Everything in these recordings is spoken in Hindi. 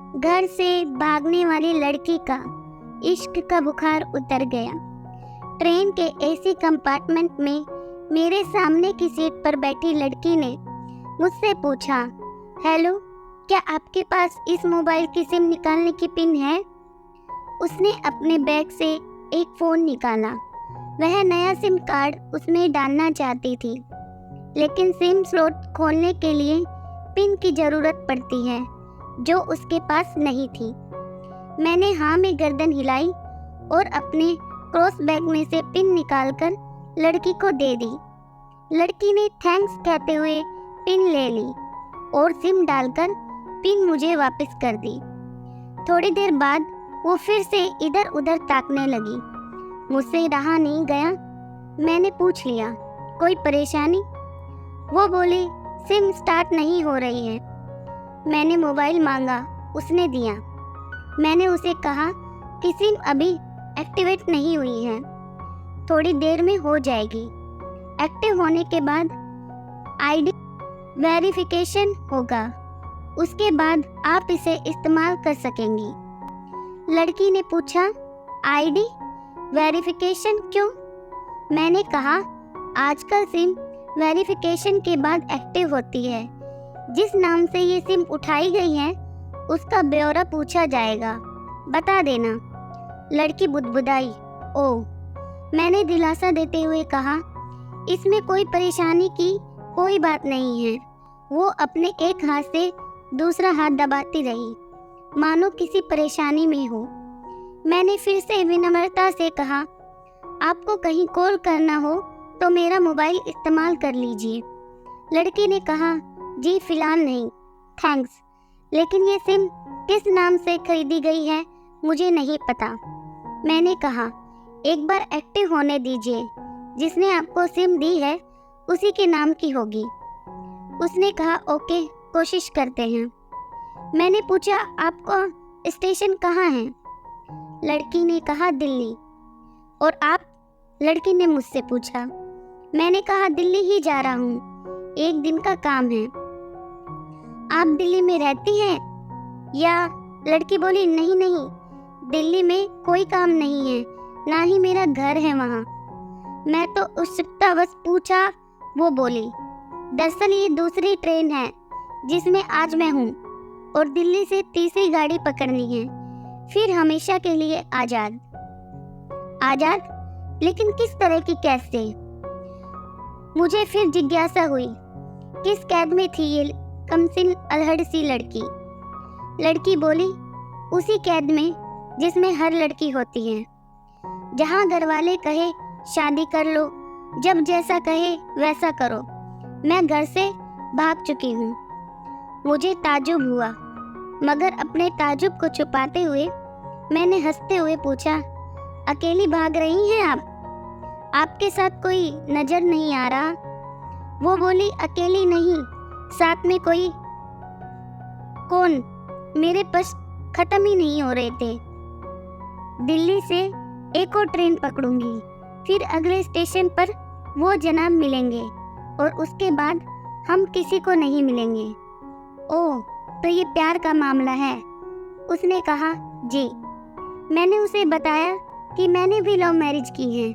घर से भागने वाली लड़की का इश्क का बुखार उतर गया। ट्रेन के एसी कंपार्टमेंट में मेरे सामने की सीट पर बैठी लड़की ने मुझसे पूछा, हेलो, क्या आपके पास इस मोबाइल की सिम निकालने की पिन है? उसने अपने बैग से एक फ़ोन निकाला। वह नया सिम कार्ड उसमें डालना चाहती थी, लेकिन सिम स्लॉट खोलने के लिए पिन की ज़रूरत पड़ती है, जो उसके पास नहीं थी। मैंने हाँ में गर्दन हिलाई और अपने क्रॉस बैग में से पिन निकालकर लड़की को दे दी। लड़की ने थैंक्स कहते हुए पिन ले ली और सिम डालकर पिन मुझे वापस कर दी। थोड़ी देर बाद वो फिर से इधर उधर ताकने लगी। मुझसे रहा नहीं गया। मैंने पूछ लिया, कोई परेशानी? वो बोली, सिम स्टार्ट नहीं हो रही है। मैंने मोबाइल मांगा, उसने दिया। मैंने उसे कहा कि सिम अभी एक्टिवेट नहीं हुई है, थोड़ी देर में हो जाएगी। एक्टिव होने के बाद आईडी वेरिफिकेशन होगा, उसके बाद आप इसे इस्तेमाल कर सकेंगी। लड़की ने पूछा, आईडी वेरिफिकेशन क्यों? मैंने कहा, आजकल सिम वेरिफिकेशन के बाद एक्टिव होती है। जिस नाम से ये सिम उठाई गई है उसका ब्यौरा पूछा जाएगा, बता देना। लड़की बुदबुदाई। ओह, मैंने दिलासा देते हुए कहा, इसमें कोई परेशानी की कोई बात नहीं है। वो अपने एक हाथ से दूसरा हाथ दबाती रही, मानो किसी परेशानी में हो। मैंने फिर से विनम्रता से कहा, आपको कहीं कॉल करना हो तो मेरा मोबाइल इस्तेमाल कर लीजिए। लड़की ने कहा, जी फिलहाल नहीं, थैंक्स, लेकिन ये सिम किस नाम से खरीदी गई है मुझे नहीं पता। मैंने कहा, एक बार एक्टिव होने दीजिए, जिसने आपको सिम दी है उसी के नाम की होगी। उसने कहा, ओके, कोशिश करते हैं। मैंने पूछा, आपका स्टेशन कहाँ है? लड़की ने कहा, दिल्ली। और आप? लड़की ने मुझसे पूछा। मैंने कहा, दिल्ली ही जा रहा हूँ, एक दिन का काम है। आप दिल्ली में रहती हैं या? लड़की बोली, नहीं नहीं, दिल्ली में कोई काम नहीं है, ना ही मेरा घर है वहाँ। मैं तो उत्सुकतावश पूछा। वो बोली, दरअसल ये दूसरी ट्रेन है जिसमें आज मैं हूँ और दिल्ली से तीसरी गाड़ी पकड़नी है, फिर हमेशा के लिए आज़ाद। आज़ाद? लेकिन किस तरह की, कैसे? मुझे फिर जिज्ञासा हुई, किस कैद में थी ये कमसिन अल्हड़ सी लड़की? लड़की बोली, उसी कैद में जिसमें हर लड़की होती है, जहाँ घरवाले कहे शादी कर लो, जब जैसा कहे वैसा करो। मैं घर से भाग चुकी हूँ। मुझे ताज्जुब हुआ, मगर अपने ताज्जुब को छुपाते हुए मैंने हंसते हुए पूछा, अकेली भाग रही हैं आप? आपके साथ कोई नजर नहीं आ रहा? वो बोली, अकेली नहीं, साथ में कोई। कौन? मेरे पास खत्म ही नहीं हो रहे थे। दिल्ली से एक और ट्रेन पकड़ूंगी, फिर अगले स्टेशन पर वो जनाब मिलेंगे और उसके बाद हम किसी को नहीं मिलेंगे। ओह, तो ये प्यार का मामला है? उसने कहा, जी। मैंने उसे बताया कि मैंने भी लव मैरिज की है।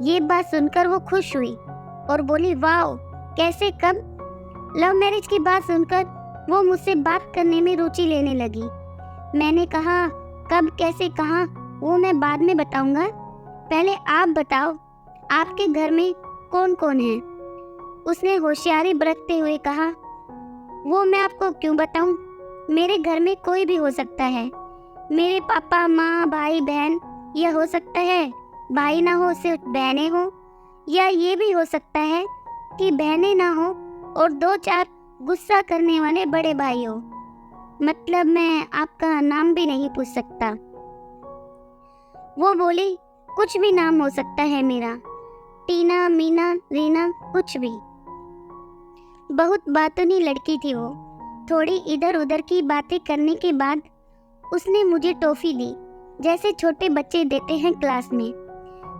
ये बात सुनकर वो खुश हुई और बोली, वाह, कैसे, कब? लव मैरिज की बात सुनकर वो मुझसे बात करने में रुचि लेने लगी। मैंने कहा, कब, कैसे, कहाँ, वो मैं बाद में बताऊंगा, पहले आप बताओ, आपके घर में कौन कौन है? उसने होशियारी बरतते हुए कहा, वो मैं आपको क्यों बताऊं? मेरे घर में कोई भी हो सकता है, मेरे पापा, माँ, भाई, बहन। यह हो सकता है भाई ना हो, सिर्फ बहनें हो, या ये भी हो सकता है कि बहनें ना हो और दो चार गुस्सा करने वाले बड़े भाई हो। मतलब मैं आपका नाम भी नहीं पूछ सकता। वो बोली, कुछ भी नाम हो सकता है मेरा, टीना, मीना, रीना, कुछ भी। बहुत बातूनी लड़की थी वो। थोड़ी इधर उधर की बातें करने के बाद उसने मुझे टॉफ़ी दी, जैसे छोटे बच्चे देते हैं क्लास में।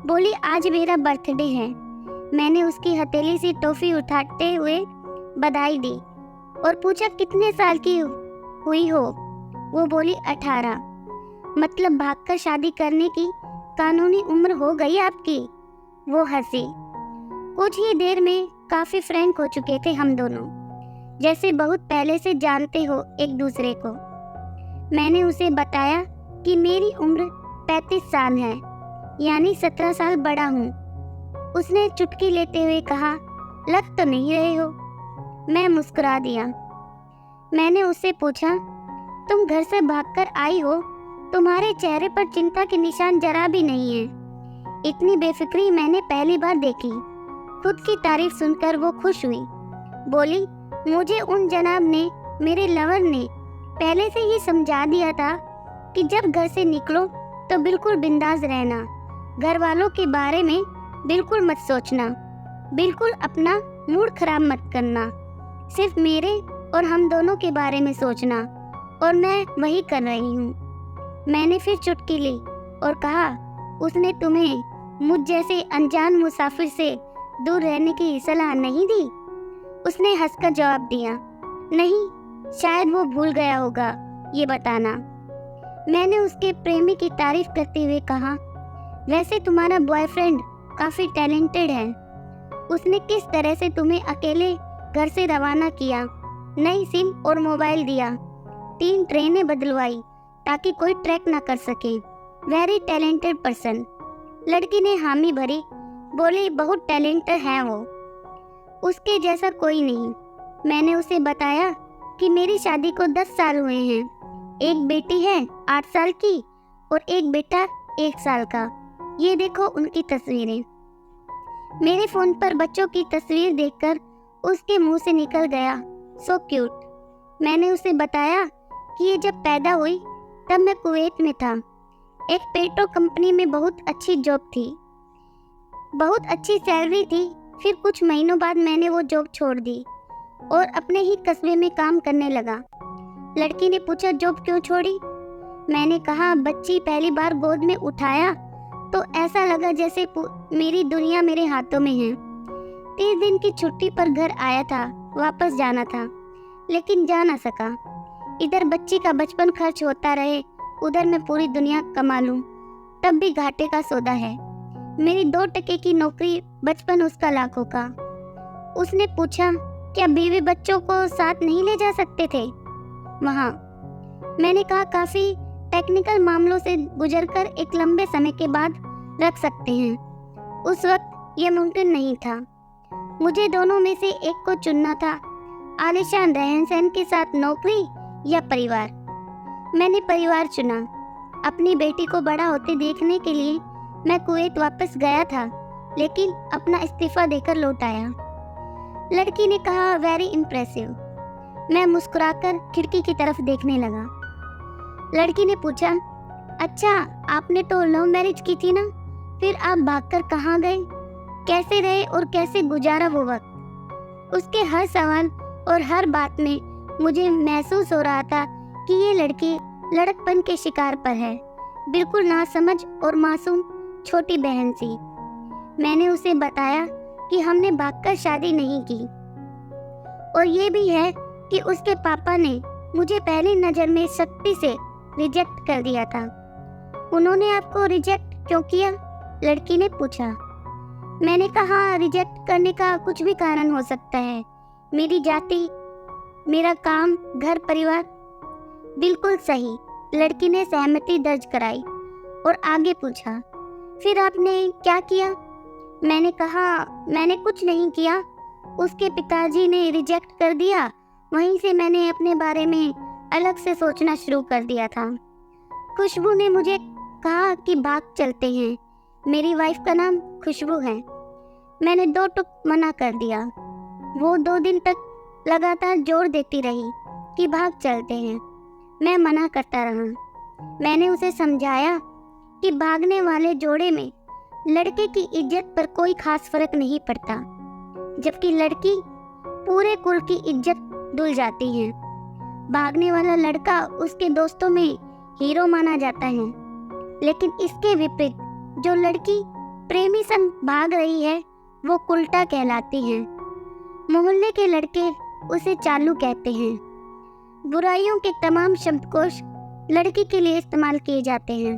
बोली, आज मेरा बर्थडे है। मैंने उसकी हथेली से टॉफ़ी उठाते हुए बधाई दी और पूछा, कितने साल की हुई हो? वो बोली 18। मतलब भागकर शादी करने की कानूनी उम्र हो गई आपकी? वो हंसी। कुछ ही देर में काफी फ्रैंक हो चुके थे हम दोनों, जैसे बहुत पहले से जानते हो एक दूसरे को। मैंने उसे बताया कि मेरी उम्र 35 साल है, यानी 17 साल बड़ा हूँ। उसने चुटकी लेते हुए कहा, लग तो नहीं रहे हो। मैं मुस्कुरा दिया। मैंने उससे पूछा, तुम घर से भागकर आई हो, तुम्हारे चेहरे पर चिंता के निशान जरा भी नहीं है। इतनी बेफिक्री मैंने पहली बार देखी। खुद की तारीफ सुनकर वो खुश हुई। बोली, मुझे उन जनाब ने, मेरे लवर ने पहले से ही समझा दिया था कि जब घर से निकलो तो बिल्कुल बिंदास रहना, घर वालों के बारे में बिल्कुल मत सोचना, बिल्कुल अपना मूड खराब मत करना, सिर्फ मेरे और हम दोनों के बारे में सोचना। और मैं वही कर रही हूँ। मैंने फिर चुटकी ली और कहा, उसने तुम्हें मुझ जैसे अनजान मुसाफिर से दूर रहने की सलाह नहीं दी? उसने हंसकर जवाब दिया, नहीं, शायद वो भूल गया होगा ये बताना। मैंने उसके प्रेमी की तारीफ करते हुए कहा, वैसे तुम्हारा बॉयफ्रेंड काफी टैलेंटेड है। उसने किस तरह से तुम्हें अकेले घर से रवाना किया, नई सिम और मोबाइल दिया, 3 ट्रेनें बदलवाई ताकि कोई ट्रैक ना कर सके। Very talented person. लड़की ने हामी भरी, बोली, बहुत टैलेंटेड है वो, उसके जैसा कोई नहीं। मैंने उसे बताया कि मेरी शादी को 10 साल हुए हैं, एक बेटी है 8 साल की और एक बेटा 1 साल का। ये देखो उनकी तस्वीरें। मेरे फोन पर बच्चों की तस्वीर देखकर उसके मुंह से निकल गया, सो क्यूट। मैंने उसे बताया कि ये जब पैदा हुई तब मैं कुवैत में था, एक पेट्रो कंपनी में बहुत अच्छी जॉब थी, बहुत अच्छी सैलरी थी। फिर कुछ महीनों बाद मैंने वो जॉब छोड़ दी और अपने ही कस्बे में काम करने लगा। लड़की ने पूछा, जॉब क्यों छोड़ी? मैंने कहा, बच्ची पहली बार गोद में उठाया तो ऐसा लगा जैसे मेरी दुनिया मेरे हाथों में है। 30 दिन की छुट्टी पर घर आया था, वापस जाना था, लेकिन जा ना सका। इधर बच्ची का बचपन खर्च होता रहे, उधर मैं पूरी दुनिया कमा लूं, तब भी घाटे का सौदा है। मेरी 2 टके की नौकरी, बचपन उसका लाखों का। उसने पूछा, क्या बीवी बच्चों को साथ नहीं ले जा सकते थे वहाँ? मैंने कहा, काफी टेक्निकल मामलों से गुजरकर एक लंबे समय के बाद रख सकते हैं। उस वक्त यह मुमकिन नहीं था। मुझे दोनों में से एक को चुनना था, आलीशान रहन सहन के साथ नौकरी या परिवार। मैंने परिवार चुना। अपनी बेटी को बड़ा होते देखने के लिए मैं कुवैत वापस गया था, लेकिन अपना इस्तीफा देकर लौट आया। लड़की ने कहा, वेरी इम्प्रेसिव। मैं मुस्कुराकर खिड़की की तरफ देखने लगा। लड़की ने पूछा, अच्छा, आपने तो लव मैरिज की थी ना, फिर आप भागकर कहाँ गए? कैसे रहे और कैसे गुजारा वो वक्त? उसके हर सवाल और हर बात में मुझे महसूस हो रहा था कि ये लड़की लड़कपन के शिकार पर है, बिल्कुल नासमझ और मासूम छोटी बहन सी। मैंने उसे बताया कि हमने भागकर शादी नहीं की, और ये भी है कि उसके पापा ने मुझे पहली नज़र में सख्ती से रिजेक्ट कर दिया था। उन्होंने आपको रिजेक्ट क्यों किया? लड़की ने पूछा। मैंने कहा, रिजेक्ट करने का कुछ भी कारण हो सकता है, मेरी जाति, मेरा काम, घर परिवार। बिल्कुल सही। लड़की ने सहमति दर्ज कराई और आगे पूछा, फिर आपने क्या किया? मैंने कहा, मैंने कुछ नहीं किया, उसके पिताजी ने रिजेक्ट कर दिया, वहीं से मैंने अपने बारे में अलग से सोचना शुरू कर दिया था। खुशबू ने मुझे कहा कि भाग चलते हैं। मेरी वाइफ का नाम खुशबू है। मैंने 2 टुक मना कर दिया। वो 2 दिन तक लगातार जोर देती रही कि भाग चलते हैं। मैं मना करता रहा। मैंने उसे समझाया कि भागने वाले जोड़े में लड़के की इज्जत पर कोई खास फर्क नहीं पड़ता, जबकि लड़की पूरे कुल की इज्जत धुल जाती है। भागने वाला लड़का उसके दोस्तों में हीरो माना जाता है, लेकिन इसके विपरीत जो लड़की प्रेमी संग भाग रही है वो उल्टा कहलाती है। मोहल्ले के लड़के उसे चालू कहते हैं। बुराइयों के तमाम शब्दकोश लड़की के लिए इस्तेमाल किए जाते हैं।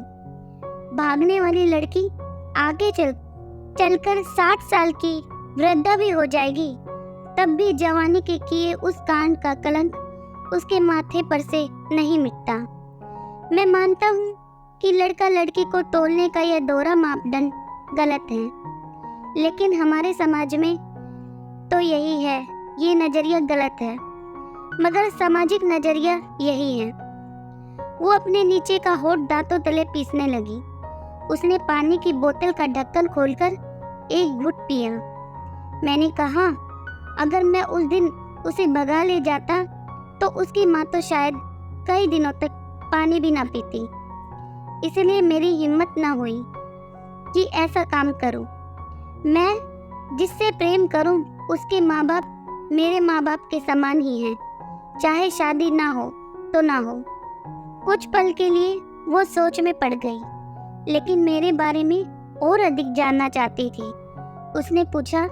भागने वाली लड़की आगे चलकर 60 साल की वृद्धा भी हो जाएगी, तब भी जवानी के किए उस कांड का कलंक उसके माथे पर से नहीं मिटता। मैं मानता हूँ कि लड़का लड़की को तोलने का यह दोहरा मापदंड गलत है, लेकिन हमारे समाज में तो यही है, ये नजरिया गलत है, मगर सामाजिक नजरिया यही है। वो अपने नीचे का होठ दांतों तले पीसने लगी। उसने पानी की बोतल का ढक्कन खोलकर एक घुट पिया। मैंने कहा, अगर मैं उस दिन उसे भगा ले जाता तो उसकी माँ तो शायद कई दिनों तक पानी भी ना पीती। इसलिए मेरी हिम्मत ना हुई कि ऐसा काम करूं। मैं जिससे प्रेम करूं उसके माँ बाप मेरे माँ बाप के समान ही हैं, चाहे शादी ना हो तो ना हो। कुछ पल के लिए वो सोच में पड़ गई, लेकिन मेरे बारे में और अधिक जानना चाहती थी। उसने पूछा,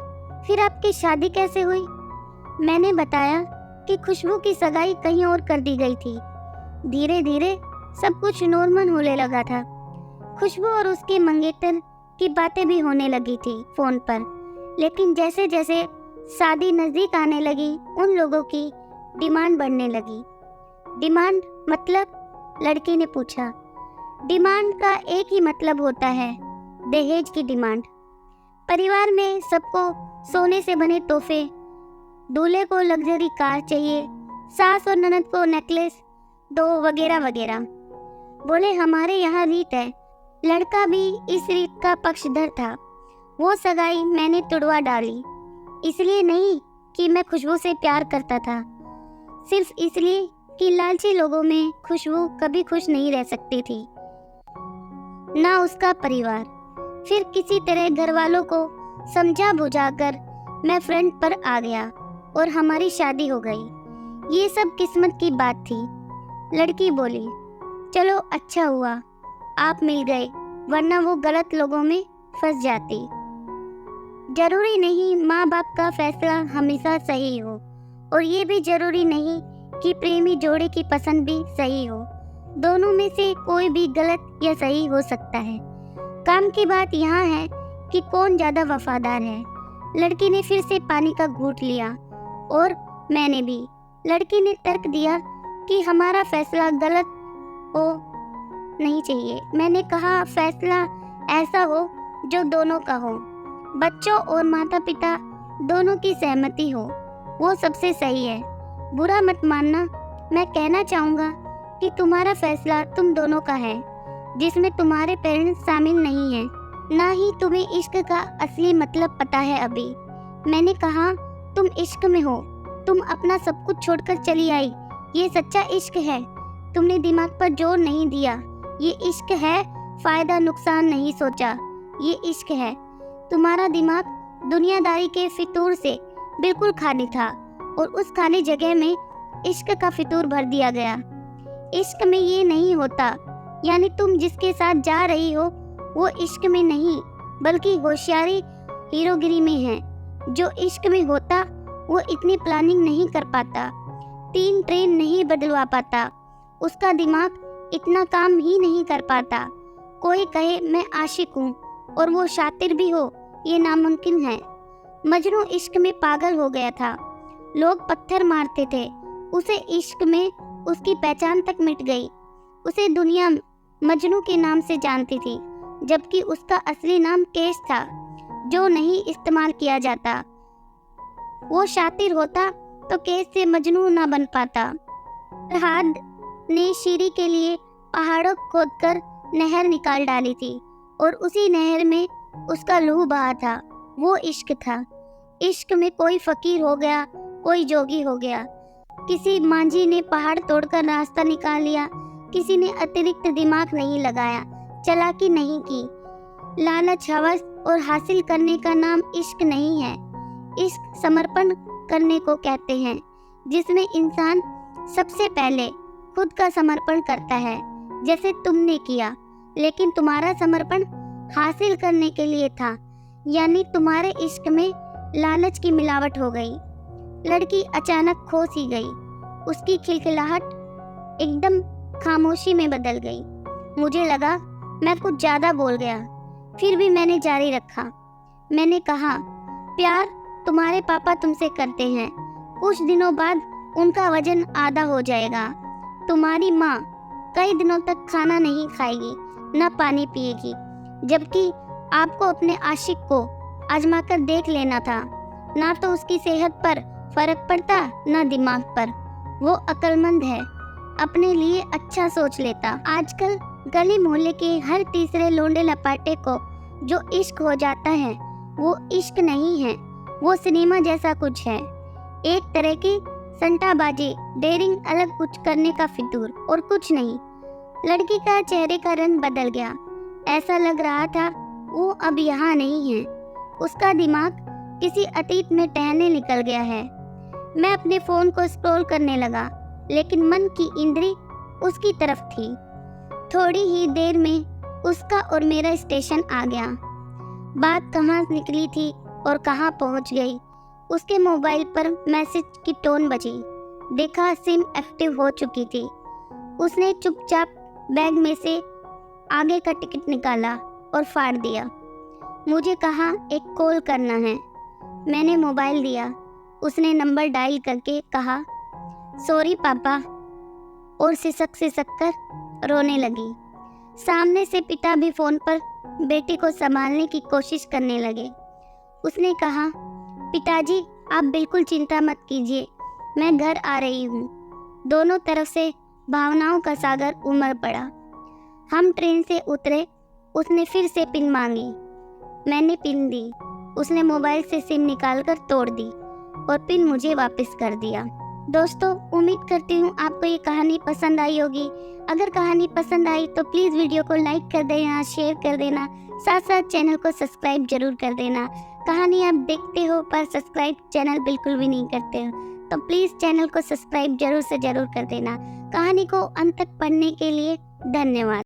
फिर आपकी शादी कैसे हुई? मैंने बताया कि खुशबू की सगाई कहीं और कर दी गई थी। धीरे धीरे सब कुछ नॉर्मल होने लगा था। खुशबू और उसके मंगेतर की बातें भी होने लगी थी फोन पर, लेकिन जैसे जैसे शादी नजदीक आने लगी उन लोगों की डिमांड बढ़ने लगी। डिमांड मतलब? लड़की ने पूछा। डिमांड का एक ही मतलब होता है, दहेज की डिमांड। परिवार में सबको सोने से बने तोहफे, दूल्हे को लग्जरी कार चाहिए, सास और ननद को नेकलेस दो, वगैरह वगैरह। बोले, हमारे यहाँ रीत है। लड़का भी इस रीत का पक्षधर था। वो सगाई मैंने तुड़वा डाली, इसलिए नहीं कि मैं खुशबू से प्यार करता था, सिर्फ इसलिए कि लालची लोगों में खुशबू कभी खुश नहीं रह सकती थी, ना उसका परिवार। फिर किसी तरह घर वालों को समझा बुझाकर मैं फ्रंट पर आ गया और हमारी शादी हो गई। ये सब किस्मत की बात थी। लड़की बोली, चलो अच्छा हुआ आप मिल गए, वरना वो गलत लोगों में फंस जाती। जरूरी नहीं माँ बाप का फैसला हमेशा सही हो, और ये भी जरूरी नहीं कि प्रेमी जोड़े की पसंद भी सही हो। दोनों में से कोई भी गलत या सही हो सकता है। काम की बात यहाँ है कि कौन ज्यादा वफादार है। लड़की ने फिर से पानी का घूंट लिया और मैंने भी। लड़की ने तर्क दिया कि हमारा फैसला गलत हो नहीं चाहिए। मैंने कहा, फैसला ऐसा हो जो दोनों का हो, बच्चों और माता पिता दोनों की सहमति हो, वो सबसे सही है। बुरा मत मानना, मैं कहना चाहूँगा कि तुम्हारा फैसला तुम दोनों का है, जिसमें तुम्हारे पेरेंट्स शामिल नहीं हैं, ना ही तुम्हें इश्क का असली मतलब पता है अभी। मैंने कहा, तुम इश्क में हो, तुम अपना सब कुछ छोड़कर चली आई, ये सच्चा इश्क है। तुमने दिमाग पर जोर नहीं दिया, ये इश्क है। फायदा नुकसान नहीं सोचा, ये इश्क है। तुम्हारा दिमाग दुनियादारी के फितूर से बिल्कुल खाली था, और उस खाली जगह में इश्क का फितूर भर दिया गया। इश्क में ये नहीं होता, यानी तुम जिसके साथ जा रही हो वो इश्क में नहीं, बल्कि होशियारी हीरोगिरी में है। जो इश्क में होता वो इतनी प्लानिंग नहीं कर पाता, 3 ट्रेन नहीं बदलवा पाता, उसका दिमाग इतना काम ही नहीं कर पाता। कोई कहे मैं आशिक हूँ और वो शातिर भी हो, ये नामुमकिन है। मजनू इश्क में पागल हो गया था, लोग पत्थर मारते थे उसे। इश्क में उसकी पहचान तक मिट गई। उसे दुनिया मजनू के नाम से जानती थी, जबकि उसका असली नाम केश था, जो नहीं इस्तेमाल किया जाता। वो शातिर होता तो केश से मजनू ना बन पाता। फरहाद ने शीरी के लिए पहाड़ों खोदकर नहर निकाल डाली थी, और उसी नहर में उसका लहू बहा था। वो इश्क था। इश्क में कोई फकीर हो गया, कोई जोगी हो गया। किसी मांझी ने पहाड़ तोड़कर रास्ता निकाल लिया, किसी ने अतिरिक्त दिमाग नहीं लगाया, चालाकी नहीं की। लालच, हवस और हासिल करने का नाम इश्क नहीं है। इश्क समर्पण करने को कहते हैं, जिसमें इंसान सबसे पहले खुद का समर्पण करता है, जैसे तुमने किया। लेकिन तुम्हारा समर्पण हासिल करने के लिए था, यानी तुम्हारे इश्क में लालच की मिलावट हो गई। लड़की अचानक खो सी गई। उसकी खिलखिलाहट एकदम खामोशी में बदल गई। मुझे लगा मैं कुछ ज़्यादा बोल गया, फिर भी मैंने जारी रखा। मैंने कहा, प्यार तुम्हारे पापा तुमसे करते हैं, कुछ दिनों बाद उनका वजन आधा हो जाएगा। तुम्हारी माँ कई दिनों तक खाना नहीं खाएगी, न पानी पिएगी, जबकि आपको अपने आशिक को आजमा कर देख लेना था। ना तो उसकी सेहत पर फर्क पड़ता, ना दिमाग पर। वो अक्लमंद है, अपने लिए अच्छा सोच लेता। आजकल गली मोहल्ले के हर तीसरे लोंडे लपाटे को जो इश्क हो जाता है, वो इश्क नहीं है, वो सिनेमा जैसा कुछ है। एक तरह की संटाबाजी, डेयरिंग, अलग कुछ करने का फितूर, और कुछ नहीं। लड़की का चेहरे का रंग बदल गया। ऐसा लग रहा था वो अब यहाँ नहीं है। उसका दिमाग किसी अतीत में टहलने निकल गया है। मैं अपने फ़ोन को स्क्रॉल करने लगा, लेकिन मन की इंद्री उसकी तरफ थी। थोड़ी ही देर में उसका और मेरा स्टेशन आ गया। बात कहाँ निकली थी और कहाँ पहुँच गई। उसके मोबाइल पर मैसेज की टोन बजी। देखा सिम एक्टिव हो चुकी थी। उसने चुपचाप बैग में से आगे का टिकट निकाला और फाड़ दिया। मुझे कहा, एक कॉल करना है। मैंने मोबाइल दिया। उसने नंबर डायल करके कहा, सॉरी पापा, और सिसक कर रोने लगी। सामने से पिता भी फ़ोन पर बेटी को संभालने की कोशिश करने लगे। उसने कहा, पिताजी आप बिल्कुल चिंता मत कीजिए, मैं घर आ रही हूँ। दोनों तरफ से भावनाओं का सागर उमड़ पड़ा। हम ट्रेन से उतरे। उसने फिर से पिन मांगी। मैंने पिन दी। उसने मोबाइल से सिम निकालकर तोड़ दी और पिन मुझे वापस कर दिया। दोस्तों, उम्मीद करती हूँ आपको ये कहानी पसंद आई होगी। अगर कहानी पसंद आई तो प्लीज़ वीडियो को लाइक कर देना, शेयर कर देना, साथ साथ चैनल को सब्सक्राइब जरूर कर देना। कहानी आप देखते हो पर सब्सक्राइब चैनल बिल्कुल भी नहीं करते हो, तो प्लीज़ चैनल को सब्सक्राइब जरूर से जरूर कर देना। कहानी को अंत तक पढ़ने के लिए धन्यवाद।